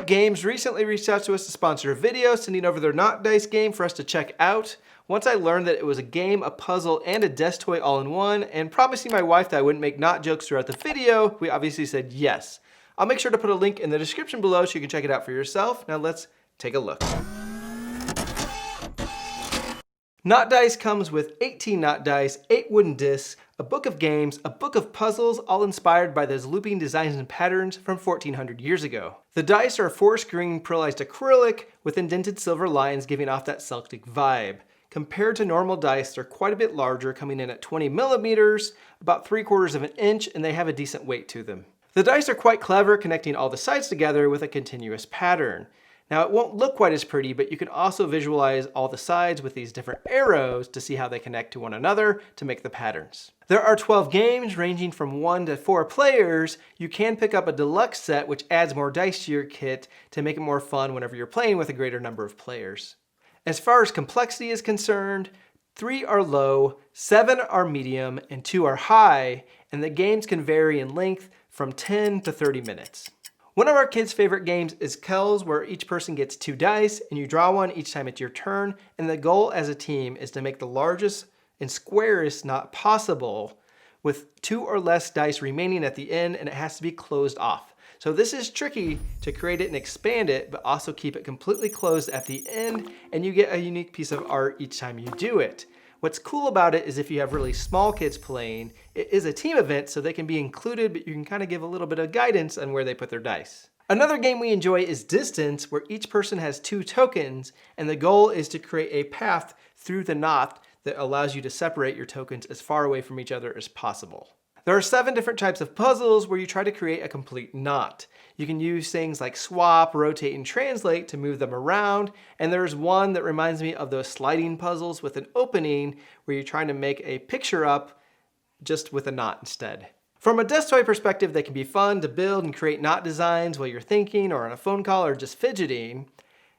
Games recently reached out to us to sponsor a video, sending over their Knot Dice game for us to check out. Once I learned that it was a game, a puzzle, and a desk toy all in one, and promising my wife that I wouldn't make knot jokes throughout the video, we obviously said yes. I'll make sure to put a link in the description below so you can check it out for yourself. Now let's take a look. Knot Dice comes with 18 knot dice, 8 wooden discs, a book of games, a book of puzzles, all inspired by those looping designs and patterns from 1400 years ago. The dice are forest green pearlized acrylic with indented silver lines giving off that Celtic vibe. Compared to normal dice, they're quite a bit larger, coming in at 20 millimeters, about 3/4 of an inch, and they have a decent weight to them. The dice are quite clever, connecting all the sides together with a continuous pattern. Now it won't look quite as pretty, but you can also visualize all the sides with these different arrows to see how they connect to one another to make the patterns. There are 12 games ranging from 1 to 4 players. You can pick up a deluxe set which adds more dice to your kit to make it more fun whenever you're playing with a greater number of players. As far as complexity is concerned, 3 are low, 7 are medium, and 2 are high, and the games can vary in length from 10 to 30 minutes. One of our kids' favorite games is Kells, where each person gets 2 dice, and you draw one each time it's your turn, and the goal as a team is to make the largest and squarest knot possible, with 2 or less dice remaining at the end, and it has to be closed off. So this is tricky to create it and expand it, but also keep it completely closed at the end, and you get a unique piece of art each time you do it. What's cool about it is if you have really small kids playing, it is a team event so they can be included, but you can kind of give a little bit of guidance on where they put their dice. Another game we enjoy is Distance, where each person has 2 tokens, and the goal is to create a path through the knot that allows you to separate your tokens as far away from each other as possible. There are 7 different types of puzzles where you try to create a complete knot. You can use things like swap, rotate, and translate to move them around, and there's one that reminds me of those sliding puzzles with an opening where you're trying to make a picture up just with a knot instead. From a desk toy perspective, they can be fun to build and create knot designs while you're thinking or on a phone call or just fidgeting.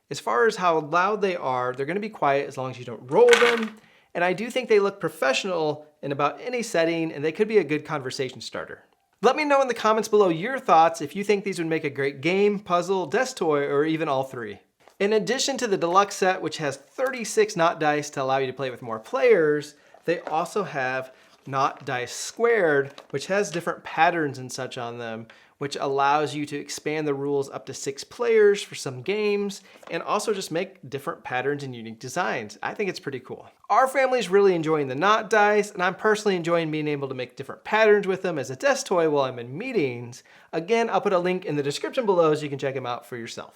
As far as how loud they are, they're going to be quiet as long as you don't roll them. And I do think they look professional in about any setting, and they could be a good conversation starter. Let me know in the comments below your thoughts if you think these would make a great game, puzzle, desk toy, or even all 3. In addition to the deluxe set, which has 36 knot dice to allow you to play with more players, they also have Knot Dice Squared, which has different patterns and such on them, which allows you to expand the rules up to 6 players for some games, and also just make different patterns and unique designs. I think it's pretty cool. Our family's really enjoying the knot dice, and I'm personally enjoying being able to make different patterns with them as a desk toy while I'm in meetings. Again, I'll put a link in the description below so you can check them out for yourself.